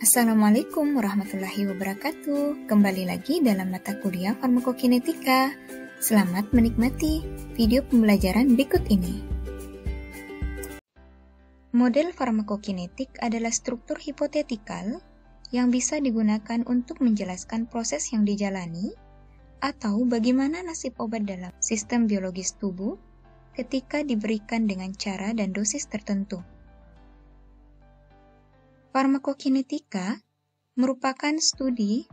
Assalamualaikum warahmatullahi wabarakatuh. Kembali lagi dalam mata kuliah farmakokinetika. Selamat menikmati video pembelajaran berikut ini. Model farmakokinetik adalah struktur hipotetikal yang bisa digunakan untuk menjelaskan proses yang dijalani atau bagaimana nasib obat dalam sistem biologis tubuh ketika diberikan dengan cara dan dosis tertentu. Farmakokinetika merupakan studi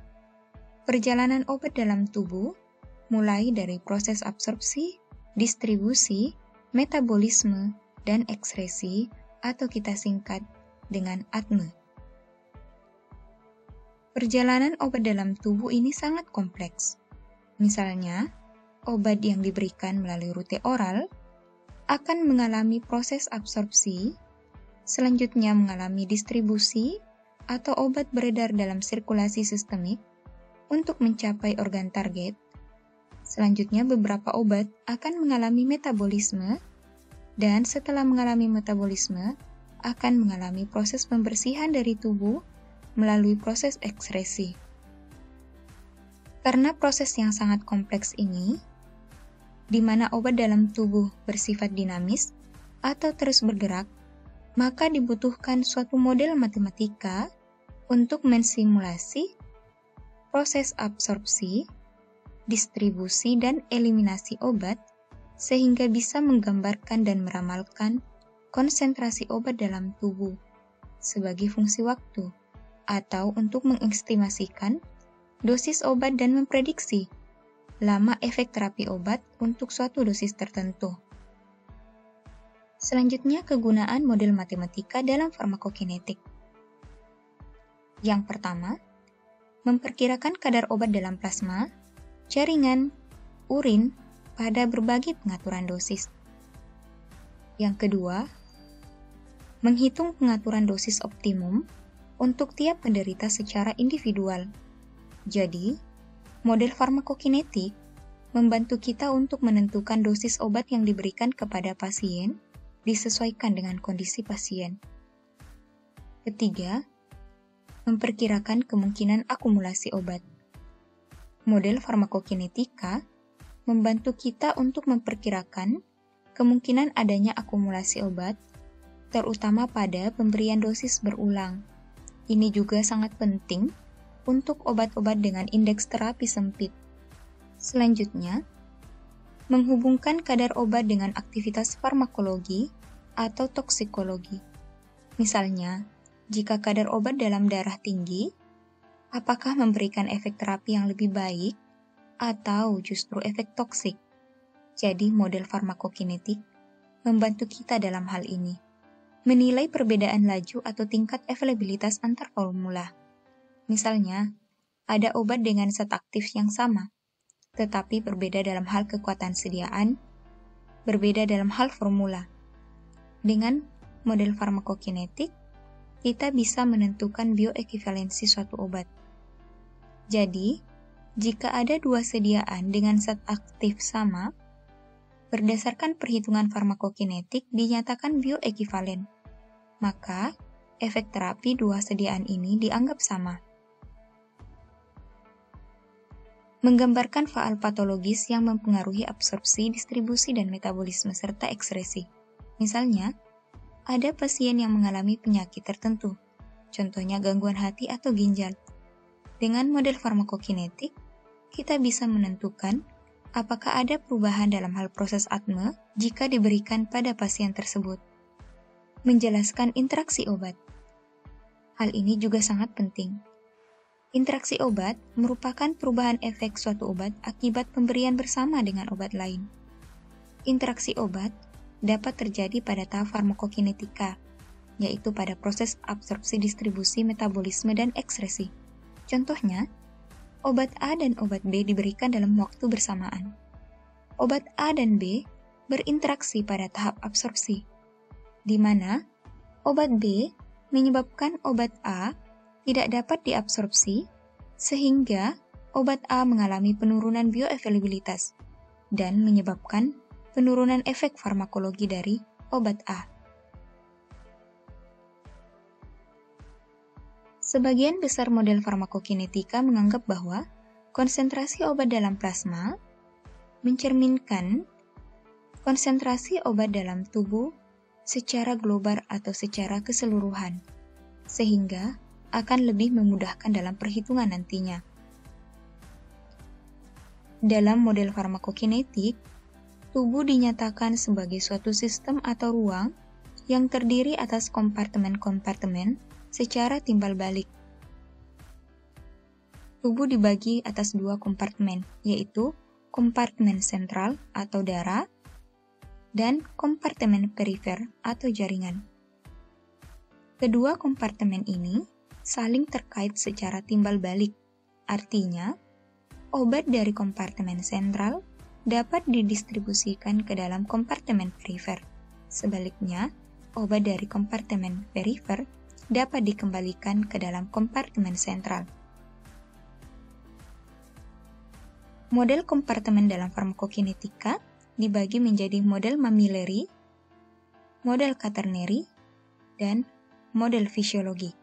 perjalanan obat dalam tubuh mulai dari proses absorpsi, distribusi, metabolisme, dan ekskresi atau kita singkat dengan ADME. Perjalanan obat dalam tubuh ini sangat kompleks. Misalnya, obat yang diberikan melalui rute oral akan mengalami proses absorpsi, selanjutnya mengalami distribusi atau obat beredar dalam sirkulasi sistemik untuk mencapai organ target. Selanjutnya beberapa obat akan mengalami metabolisme dan setelah mengalami metabolisme akan mengalami proses pembersihan dari tubuh melalui proses ekskresi. Karena proses yang sangat kompleks ini, di mana obat dalam tubuh bersifat dinamis atau terus bergerak, maka dibutuhkan suatu model matematika untuk mensimulasi proses absorpsi, distribusi, dan eliminasi obat sehingga bisa menggambarkan dan meramalkan konsentrasi obat dalam tubuh sebagai fungsi waktu atau untuk mengestimasikan dosis obat dan memprediksi lama efek terapi obat untuk suatu dosis tertentu. Selanjutnya, kegunaan model matematika dalam farmakokinetik. Yang pertama, memperkirakan kadar obat dalam plasma, jaringan, urin pada berbagai pengaturan dosis. Yang kedua, menghitung pengaturan dosis optimum untuk tiap penderita secara individual. Jadi, model farmakokinetik membantu kita untuk menentukan dosis obat yang diberikan kepada pasien disesuaikan dengan kondisi pasien. Ketiga, memperkirakan kemungkinan akumulasi obat. Model farmakokinetika membantu kita untuk memperkirakan kemungkinan adanya akumulasi obat, terutama pada pemberian dosis berulang. Ini juga sangat penting untuk obat-obat dengan indeks terapi sempit. Selanjutnya, menghubungkan kadar obat dengan aktivitas farmakologi atau toksikologi. Misalnya, jika kadar obat dalam darah tinggi, apakah memberikan efek terapi yang lebih baik atau justru efek toksik? Jadi, model farmakokinetik membantu kita dalam hal ini. Menilai perbedaan laju atau tingkat availabilitas antar formula. Misalnya, ada obat dengan zat aktif yang sama, tetapi berbeda dalam hal kekuatan sediaan, berbeda dalam hal formula. Dengan model farmakokinetik, kita bisa menentukan bioekivalensi suatu obat. Jadi, jika ada dua sediaan dengan zat aktif sama, berdasarkan perhitungan farmakokinetik dinyatakan bioekivalen, maka efek terapi dua sediaan ini dianggap sama. Menggambarkan faal patologis yang mempengaruhi absorpsi, distribusi, dan metabolisme serta ekskresi. Misalnya, ada pasien yang mengalami penyakit tertentu, contohnya gangguan hati atau ginjal. Dengan model farmakokinetik, kita bisa menentukan apakah ada perubahan dalam hal proses ADME jika diberikan pada pasien tersebut. Menjelaskan interaksi obat. Hal ini juga sangat penting. Interaksi obat merupakan perubahan efek suatu obat akibat pemberian bersama dengan obat lain. Interaksi obat dapat terjadi pada tahap farmakokinetika, yaitu pada proses absorpsi, distribusi, metabolisme, dan ekskresi. Contohnya, obat A dan obat B diberikan dalam waktu bersamaan. Obat A dan B berinteraksi pada tahap absorpsi, di mana obat B menyebabkan obat A tidak dapat diabsorpsi, sehingga obat A mengalami penurunan bioavailabilitas dan menyebabkan penurunan efek farmakologi dari obat A. Sebagian besar model farmakokinetika menganggap bahwa konsentrasi obat dalam plasma mencerminkan konsentrasi obat dalam tubuh secara global atau secara keseluruhan, sehingga akan lebih memudahkan dalam perhitungan nantinya. Dalam model farmakokinetik, tubuh dinyatakan sebagai suatu sistem atau ruang yang terdiri atas kompartemen-kompartemen secara timbal balik. Tubuh dibagi atas dua kompartemen, yaitu kompartemen sentral atau darah dan kompartemen perifer atau jaringan. Kedua kompartemen ini saling terkait secara timbal balik, artinya obat dari kompartemen sentral dapat didistribusikan ke dalam kompartemen perifer. Sebaliknya, obat dari kompartemen perifer dapat dikembalikan ke dalam kompartemen sentral. Model kompartemen dalam farmakokinetika dibagi menjadi model mammillaри, model quaternary, dan model fisiologi.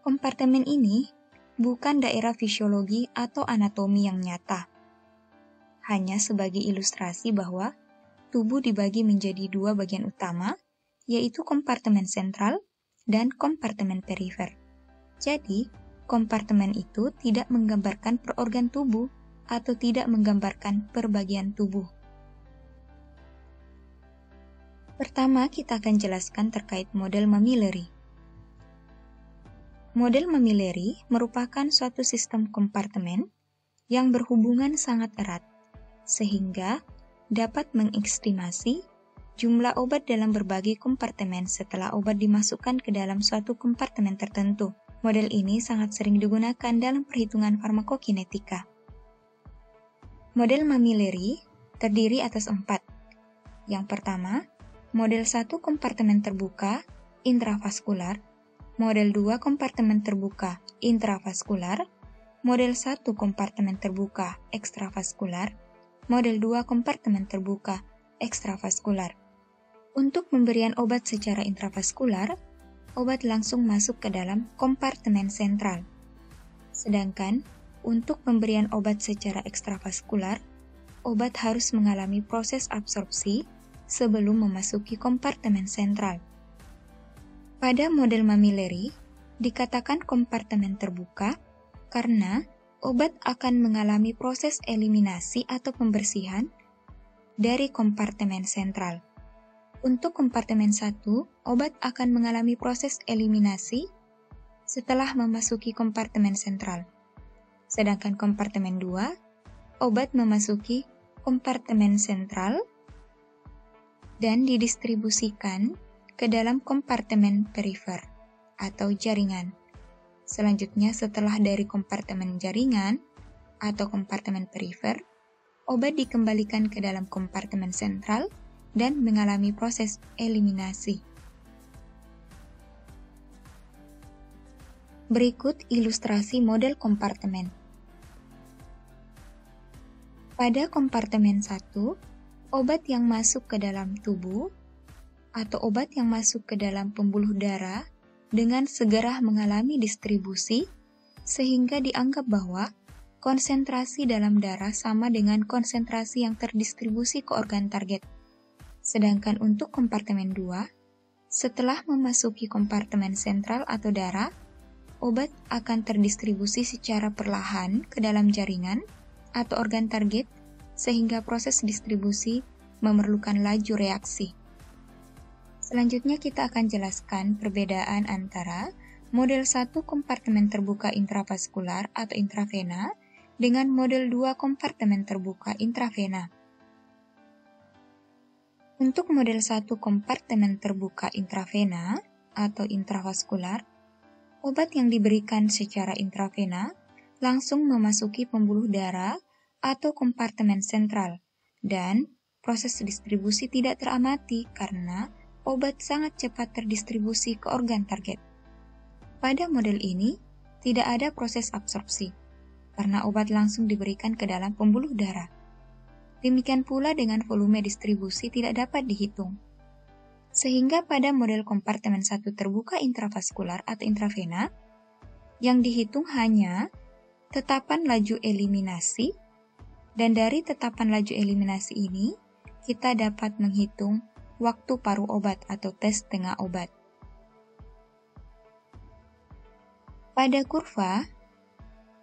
Kompartemen ini bukan daerah fisiologi atau anatomi yang nyata, hanya sebagai ilustrasi bahwa tubuh dibagi menjadi dua bagian utama, yaitu kompartemen sentral dan kompartemen perifer. Jadi, kompartemen itu tidak menggambarkan per organ tubuh atau tidak menggambarkan per bagian tubuh. Pertama, kita akan jelaskan terkait model mammillaри. Model mammillaри merupakan suatu sistem kompartemen yang berhubungan sangat erat, sehingga dapat mengestimasi jumlah obat dalam berbagai kompartemen setelah obat dimasukkan ke dalam suatu kompartemen tertentu. Model ini sangat sering digunakan dalam perhitungan farmakokinetika. Model mammillaри terdiri atas 4. Yang pertama, model 1 kompartemen terbuka, intravaskular, model 2 kompartemen terbuka, intravaskular, model 1 kompartemen terbuka, ekstravaskular, model 2 kompartemen terbuka, ekstravaskular. Untuk pemberian obat secara intravaskular, obat langsung masuk ke dalam kompartemen sentral. Sedangkan, untuk pemberian obat secara ekstravaskular, obat harus mengalami proses absorpsi sebelum memasuki kompartemen sentral. Pada model mammillaри, dikatakan kompartemen terbuka karena obat akan mengalami proses eliminasi atau pembersihan dari kompartemen sentral. Untuk kompartemen 1, obat akan mengalami proses eliminasi setelah memasuki kompartemen sentral. Sedangkan kompartemen 2, obat memasuki kompartemen sentral dan didistribusikan ke dalam kompartemen perifer atau jaringan. Selanjutnya, setelah dari kompartemen jaringan atau kompartemen perifer, obat dikembalikan ke dalam kompartemen sentral dan mengalami proses eliminasi. Berikut ilustrasi model kompartemen. Pada kompartemen 1, obat yang masuk ke dalam tubuh atau obat yang masuk ke dalam pembuluh darah dengan segera mengalami distribusi sehingga dianggap bahwa konsentrasi dalam darah sama dengan konsentrasi yang terdistribusi ke organ target. Sedangkan untuk kompartemen 2, setelah memasuki kompartemen sentral atau darah, obat akan terdistribusi secara perlahan ke dalam jaringan atau organ target sehingga proses distribusi memerlukan laju reaksi. Selanjutnya kita akan jelaskan perbedaan antara model 1 kompartemen terbuka intravaskular atau intravena dengan model 2 kompartemen terbuka intravena. Untuk model 1 kompartemen terbuka intravena atau intravaskular, obat yang diberikan secara intravena langsung memasuki pembuluh darah atau kompartemen sentral, dan proses distribusi tidak teramati karena obat sangat cepat terdistribusi ke organ target. Pada model ini, tidak ada proses absorpsi, karena obat langsung diberikan ke dalam pembuluh darah. Demikian pula dengan volume distribusi tidak dapat dihitung. Sehingga pada model kompartemen 1 terbuka intravaskular atau intravena, Yang dihitung hanya tetapan laju eliminasi, dan dari tetapan laju eliminasi ini, kita dapat menghitung waktu paruh obat atau tes tengah obat. Pada kurva,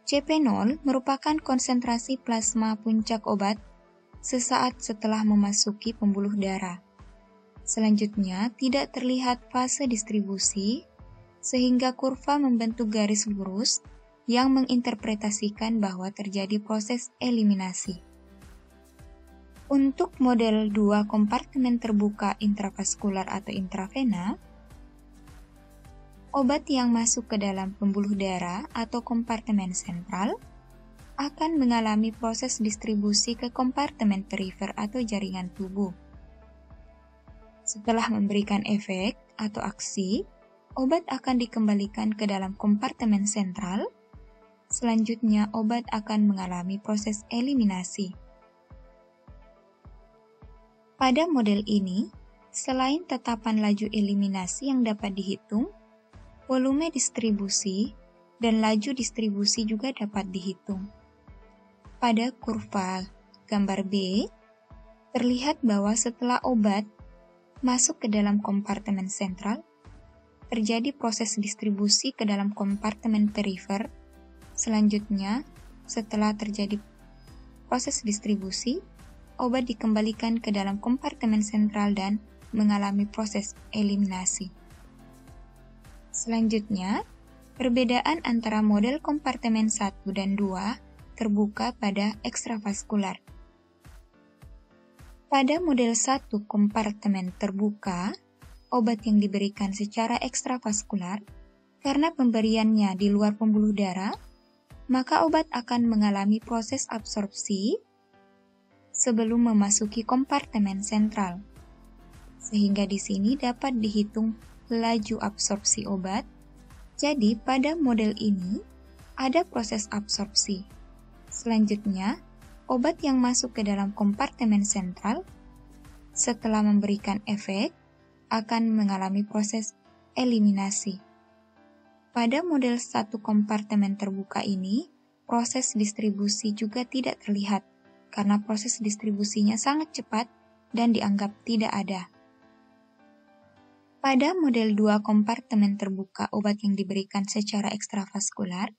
CP0 merupakan konsentrasi plasma puncak obat sesaat setelah memasuki pembuluh darah. Selanjutnya, tidak terlihat fase distribusi, sehingga kurva membentuk garis lurus yang menginterpretasikan bahwa terjadi proses eliminasi. Untuk model 2 kompartemen terbuka intravaskular atau intravena, obat yang masuk ke dalam pembuluh darah atau kompartemen sentral akan mengalami proses distribusi ke kompartemen perifer atau jaringan tubuh. Setelah memberikan efek atau aksi, obat akan dikembalikan ke dalam kompartemen sentral. Selanjutnya, obat akan mengalami proses eliminasi. Pada model ini, selain tetapan laju eliminasi yang dapat dihitung, volume distribusi dan laju distribusi juga dapat dihitung. Pada kurva gambar B, terlihat bahwa setelah obat masuk ke dalam kompartemen sentral, terjadi proses distribusi ke dalam kompartemen perifer. Selanjutnya, setelah terjadi proses distribusi, obat dikembalikan ke dalam kompartemen sentral dan mengalami proses eliminasi. Selanjutnya, perbedaan antara model kompartemen 1 dan 2 terbuka pada ekstravaskular. Pada model 1 kompartemen terbuka, obat yang diberikan secara ekstravaskular, karena pemberiannya di luar pembuluh darah, maka obat akan mengalami proses absorpsi sebelum memasuki kompartemen sentral. Sehingga di sini dapat dihitung laju absorpsi obat. Jadi pada model ini ada proses absorpsi. Selanjutnya, obat yang masuk ke dalam kompartemen sentral setelah memberikan efek akan mengalami proses eliminasi. Pada model 1 kompartemen terbuka ini, proses distribusi juga tidak terlihat karena proses distribusinya sangat cepat dan dianggap tidak ada. Pada model 2 kompartemen terbuka obat yang diberikan secara ekstravaskular,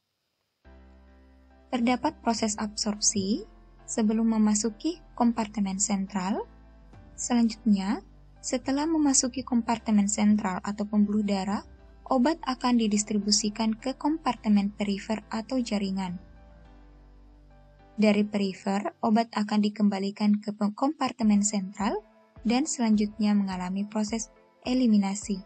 terdapat proses absorpsi sebelum memasuki kompartemen sentral. Selanjutnya, setelah memasuki kompartemen sentral atau pembuluh darah, obat akan didistribusikan ke kompartemen perifer atau jaringan. Dari perifer, obat akan dikembalikan ke kompartemen sentral dan selanjutnya mengalami proses eliminasi.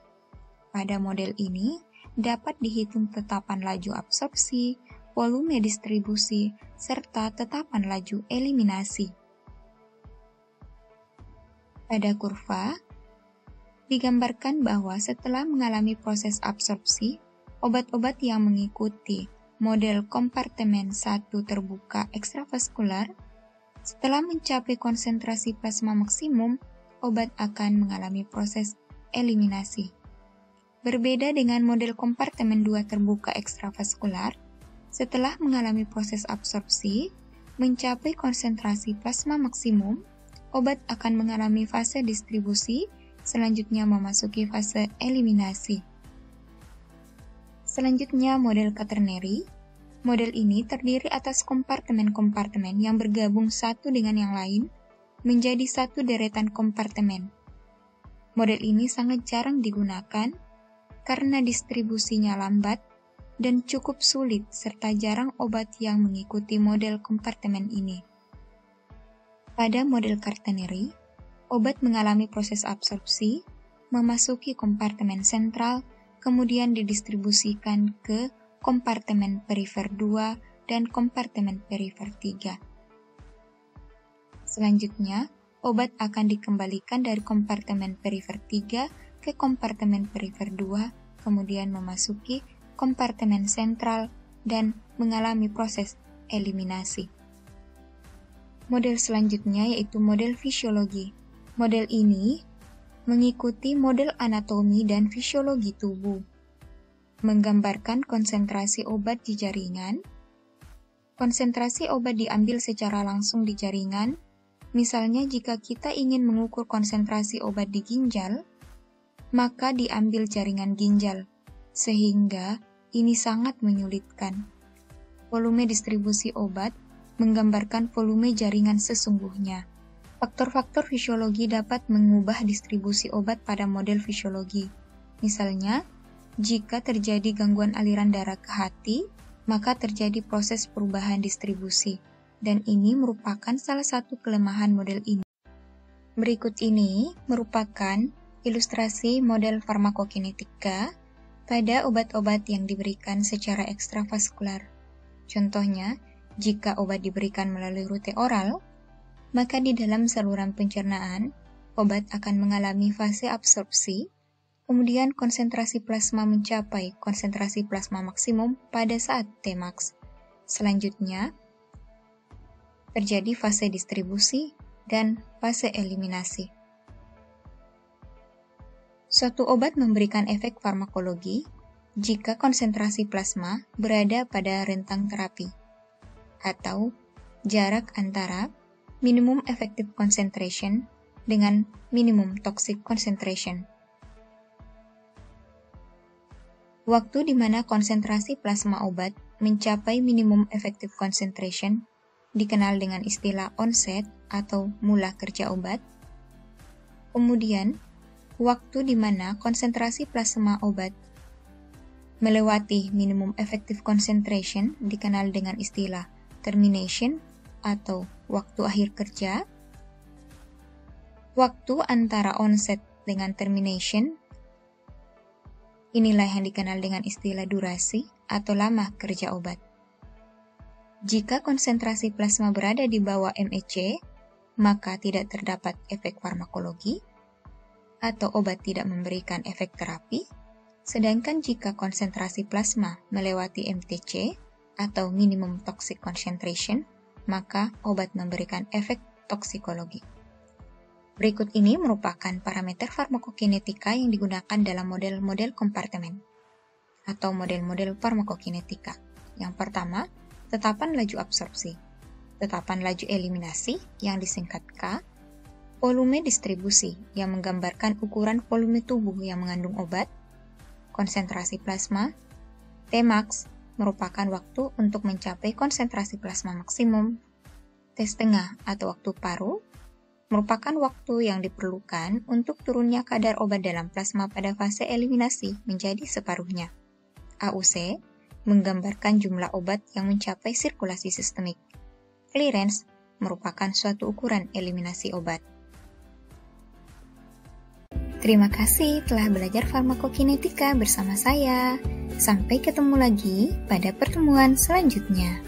Pada model ini, dapat dihitung tetapan laju absorpsi, volume distribusi, serta tetapan laju eliminasi. Pada kurva, digambarkan bahwa setelah mengalami proses absorpsi, obat-obat yang mengikuti model kompartemen 1 terbuka ekstravaskular, setelah mencapai konsentrasi plasma maksimum, obat akan mengalami proses eliminasi. Berbeda dengan model kompartemen 2 terbuka ekstravaskular, setelah mengalami proses absorpsi, mencapai konsentrasi plasma maksimum, obat akan mengalami fase distribusi, selanjutnya memasuki fase eliminasi. Selanjutnya model quaternary. Model ini terdiri atas kompartemen-kompartemen yang bergabung satu dengan yang lain menjadi satu deretan kompartemen. Model ini sangat jarang digunakan karena distribusinya lambat dan cukup sulit serta jarang obat yang mengikuti model kompartemen ini. Pada model quaternary, obat mengalami proses absorpsi, memasuki kompartemen sentral, kemudian didistribusikan ke kompartemen perifer 2 dan kompartemen perifer 3. Selanjutnya, obat akan dikembalikan dari kompartemen perifer 3 ke kompartemen perifer 2, kemudian memasuki kompartemen sentral dan mengalami proses eliminasi. Model selanjutnya yaitu model fisiologi. Model ini mengikuti model anatomi dan fisiologi tubuh. menggambarkan konsentrasi obat di jaringan. Konsentrasi obat diambil secara langsung di jaringan. Misalnya jika kita ingin mengukur konsentrasi obat di ginjal, maka diambil jaringan ginjal, sehingga ini sangat menyulitkan. Volume distribusi obat menggambarkan volume jaringan sesungguhnya. Faktor-faktor fisiologi dapat mengubah distribusi obat pada model fisiologi. Misalnya, jika terjadi gangguan aliran darah ke hati, maka terjadi proses perubahan distribusi, dan ini merupakan salah satu kelemahan model ini. Berikut ini merupakan ilustrasi model farmakokinetika pada obat-obat yang diberikan secara ekstravaskular. Contohnya, jika obat diberikan melalui rute oral, maka di dalam saluran pencernaan, obat akan mengalami fase absorpsi. Kemudian konsentrasi plasma mencapai konsentrasi plasma maksimum pada saat Tmax. Selanjutnya, terjadi fase distribusi dan fase eliminasi. Suatu obat memberikan efek farmakologi jika konsentrasi plasma berada pada rentang terapi, atau jarak antara minimum effective concentration dengan minimum toxic concentration. Waktu di mana konsentrasi plasma obat mencapai minimum effective concentration dikenal dengan istilah onset atau mula kerja obat. Kemudian, waktu di mana konsentrasi plasma obat melewati minimum effective concentration dikenal dengan istilah termination atau waktu akhir kerja. Waktu antara onset dengan termination, inilah yang dikenal dengan istilah durasi atau lama kerja obat. Jika konsentrasi plasma berada di bawah MEC, maka tidak terdapat efek farmakologi atau obat tidak memberikan efek terapi. Sedangkan jika konsentrasi plasma melewati MTC atau minimum toxic concentration, maka obat memberikan efek toksikologi. Berikut ini merupakan parameter farmakokinetika yang digunakan dalam model-model kompartemen atau model-model farmakokinetika. Yang pertama, tetapan laju absorpsi, tetapan laju eliminasi yang disingkat K, volume distribusi yang menggambarkan ukuran volume tubuh yang mengandung obat, konsentrasi plasma, Tmax merupakan waktu untuk mencapai konsentrasi plasma maksimum, T setengah atau waktu paruh merupakan waktu yang diperlukan untuk turunnya kadar obat dalam plasma pada fase eliminasi menjadi separuhnya. AUC menggambarkan jumlah obat yang mencapai sirkulasi sistemik. Clearance merupakan suatu ukuran eliminasi obat. Terima kasih telah belajar farmakokinetika bersama saya. Sampai ketemu lagi pada pertemuan selanjutnya.